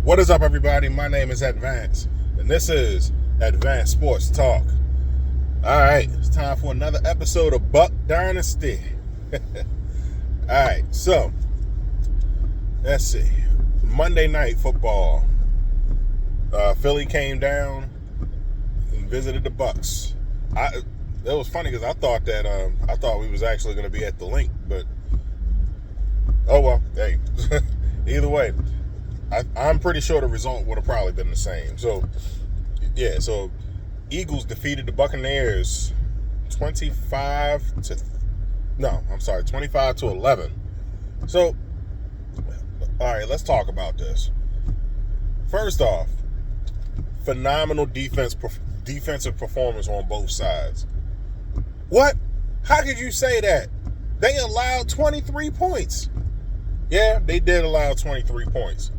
What is up, everybody? My name is Advance, and this is Advanced Sports Talk. All right, it's time for another episode of Buc Dynasty. All right, so let's see. Monday Night Football. Philly came down and visited the Bucs. It was funny because I thought we was actually going to be at the link, but oh well. Hey, either way. I'm pretty sure the result would have probably been the same. So, yeah, so Eagles defeated the Buccaneers 25 to 11. So, all right, let's talk about this. First off, phenomenal defensive performance on both sides. What? How could you say that? They allowed 23 points. Yeah, they did allow 23 points.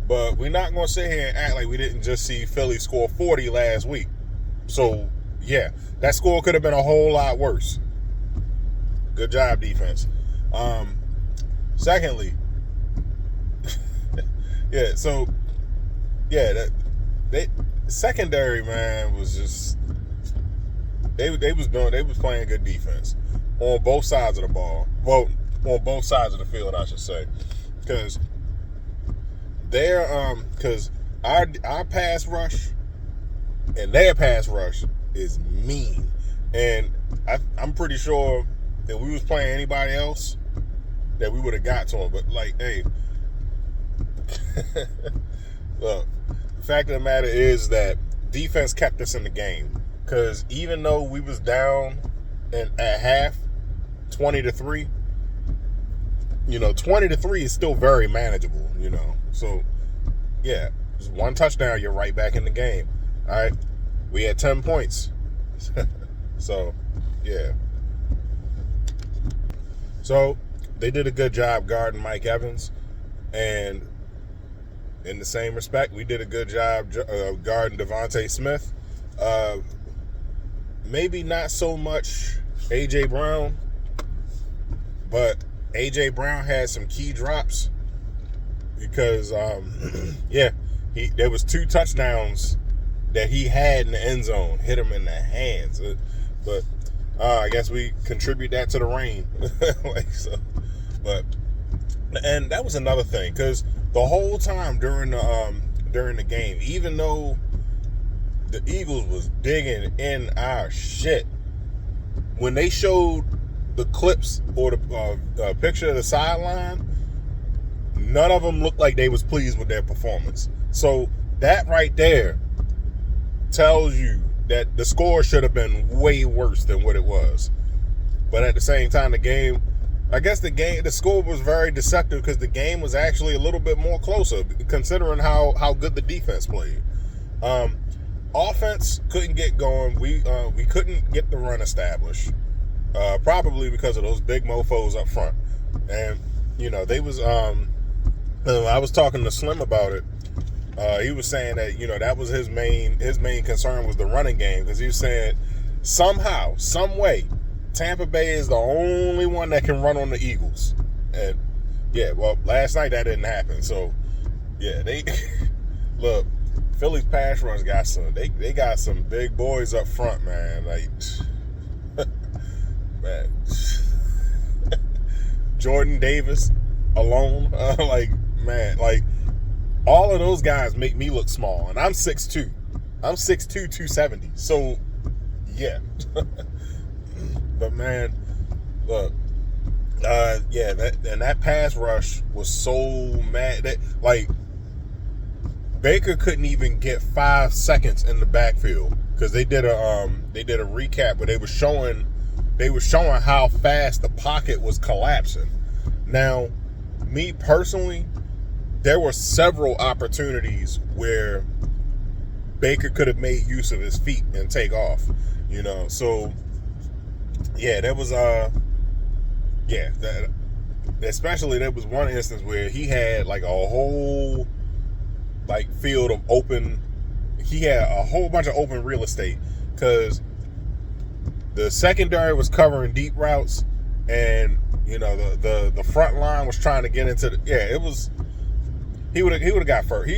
But we're not going to sit here and act like we didn't just see Philly score 40 last week. So, yeah, that score could have been a whole lot worse. Good job, defense. Secondly, secondary, man, was just they was playing good defense on both sides of the ball. Well, on both sides of the field, I should say, because our pass rush and their pass rush is mean, and I'm pretty sure if we was playing anybody else that we would have got to them. But like, hey, look, the fact of the matter is that defense kept us in the game, because even though we was down at half 20-3, 20-3 is still very manageable, So, yeah, just one touchdown, you're right back in the game. All right, we had 10 points. So, yeah. So, they did a good job guarding Mike Evans. And in the same respect, we did a good job guarding Devontae Smith. Maybe not so much A.J. Brown, but A.J. Brown had some key drops. Because, there was 2 touchdowns that he had in the end zone, hit him in the hands. But I guess we contribute that to the rain. And that was another thing, because the whole time during the game, even though the Eagles was digging in our shit, when they showed the clips or the picture of the sideline, none of them looked like they was pleased with their performance. So that right there tells you that the score should have been way worse than what it was. But at the same time, the score was very deceptive, because the game was actually a little bit more closer, considering how good the defense played. Offense couldn't get going. We couldn't get the run established, probably because of those big mofos up front. And they was I was talking to Slim about it. He was saying that that was his main concern was the running game, because he was saying somehow, some way, Tampa Bay is the only one that can run on the Eagles. And yeah, well, last night that didn't happen. So yeah, they look, Philly's pass rush got they got some big boys up front, man. Like man, Jordan Davis alone, man, all of those guys make me look small, and I'm 6'2". I'm 6'2", 270. So, yeah. But, man, look, that pass rush was so mad that, Baker couldn't even get 5 seconds in the backfield, because they did a recap where they were showing how fast the pocket was collapsing. Now, me personally, there were several opportunities where Baker could have made use of his feet and take off, So, yeah, there was especially there was one instance where he had a whole field of open. He had a whole bunch of open real estate, because the secondary was covering deep routes, and the front line was trying to get into it he would have got first.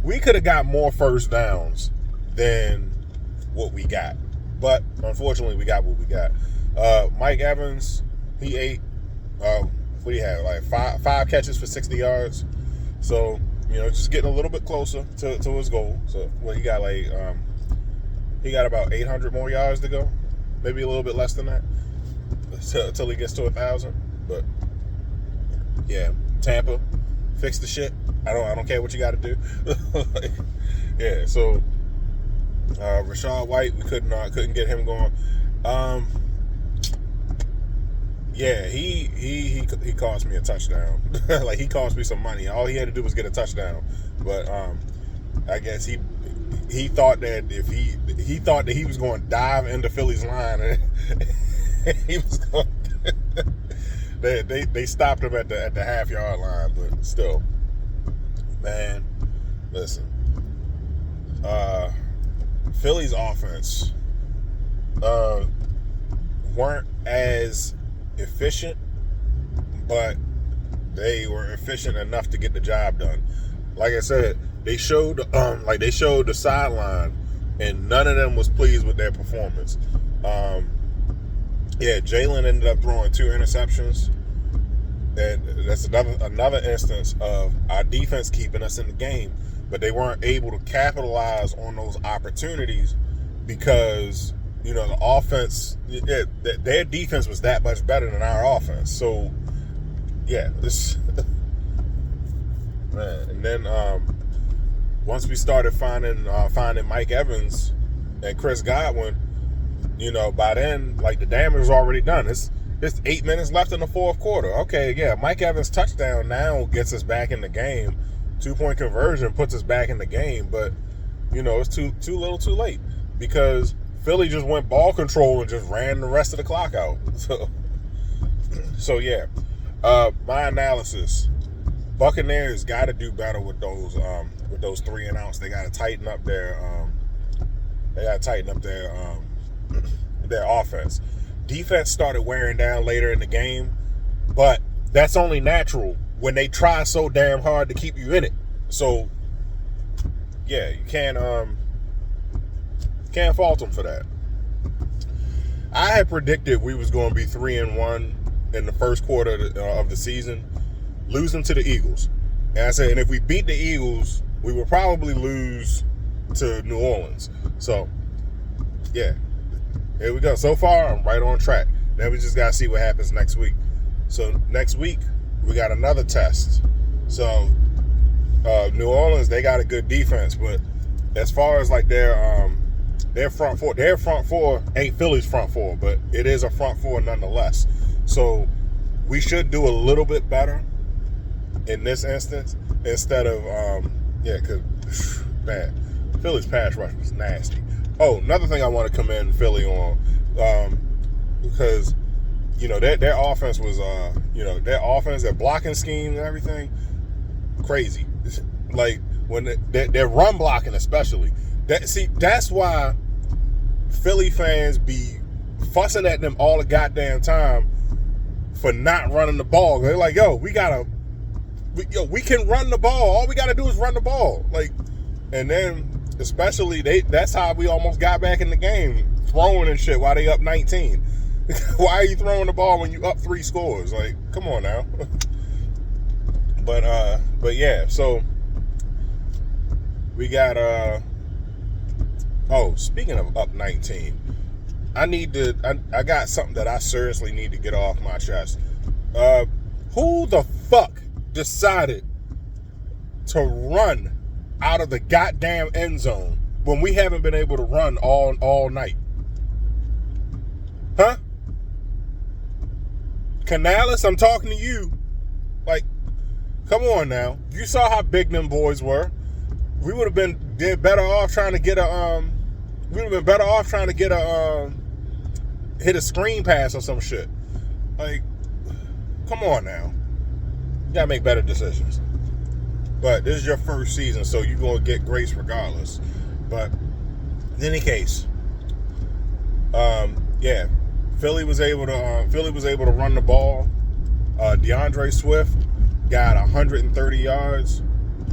We could have got more first downs than what we got, but unfortunately we got what we got. Mike Evans, he ate. What do you have? Like five catches for 60 yards. So just getting a little bit closer to his goal. So he got he got about 800 more yards to go, maybe a little bit less than that, until he gets to 1,000. But yeah, Tampa, fix the shit. I don't care what you got to do. Yeah. So Rachaad White, we couldn't get him going. Yeah, he cost me a touchdown. Like, he cost me some money. All he had to do was get a touchdown. But I guess he thought that he was going to dive into Philly's line, and he was going. They stopped him at the half-yard line, but still, man, listen. Philly's offense weren't as efficient, but they were efficient enough to get the job done. Like I said, they showed the sideline, and none of them was pleased with their performance. Yeah, Jalen ended up throwing 2 interceptions, and that's another instance of our defense keeping us in the game, but they weren't able to capitalize on those opportunities because the offense, their defense was that much better than our offense. So, yeah, this man. And then once we started finding Mike Evans and Chris Godwin, by then, like, the damage was already done. It's 8 minutes left in the fourth quarter. Okay, yeah, Mike Evans' touchdown now gets us back in the game. 2-point conversion puts us back in the game, but it's too little, too late, because Philly just went ball control and just ran the rest of the clock out. So yeah. My analysis: Buccaneers got to do better with those 3-and-outs. They got to tighten up their their offense. Defense started wearing down later in the game, but that's only natural when they try so damn hard to keep you in it. So yeah, you can't fault them for that. I had predicted we was going to be 3-1 in the first quarter of the season, losing to the Eagles. And I said, and if we beat the Eagles, we would probably lose to New Orleans. So, yeah, here we go. So far, I'm right on track. Then we just got to see what happens next week. So next week, we got another test. So New Orleans, they got a good defense, but as far as like their front four ain't Philly's front four, but it is a front four nonetheless. So we should do a little bit better in this instance instead of because man, Philly's pass rush was nasty. Oh, another thing I want to commend Philly on, because their offense was their blocking scheme and everything crazy. Like when their run blocking especially. That's why Philly fans be fussing at them all the goddamn time for not running the ball. They're like, we can run the ball. All we gotta do is run the ball. Like, and then especially that's how we almost got back in the game, throwing and shit while they up 19. Why are you throwing the ball when you up 3 scores? Like, come on now. But yeah, so we got speaking of up 19, I got something that I seriously need to get off my chest. Who the fuck decided to run out of the goddamn end zone when we haven't been able to run all night? Huh? Canales, I'm talking to you. Like, come on now. You saw how big them boys were. We would have been better off trying to get hit a screen pass or some shit. Like, come on now. You gotta make better decisions. But this is your first season, so you're gonna get grace regardless. But in any case, Philly was able to run the ball. DeAndre Swift got 130 yards,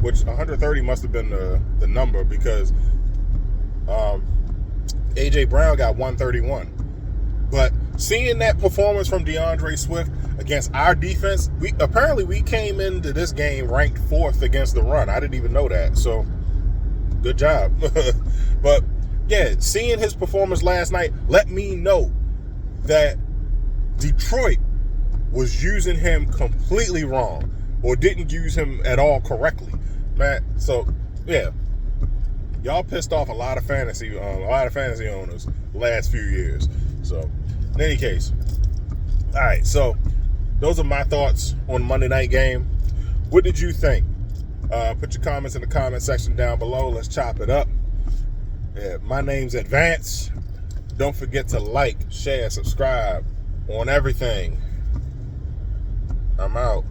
which 130 must have been the number because A.J. Brown got 131. But seeing that performance from DeAndre Swift against our defense, we came into this game ranked 4th against the run. I didn't even know that. So, good job. But, yeah, seeing his performance last night let me know that Detroit was using him completely wrong or didn't use him at all correctly. Man, so, yeah. Y'all pissed off a lot of fantasy owners the last few years. So, in any case, all right. So, those are my thoughts on Monday night game. What did you think? Put your comments in the comment section down below. Let's chop it up. Yeah, my name's Advance. Don't forget to like, share, subscribe on everything. I'm out.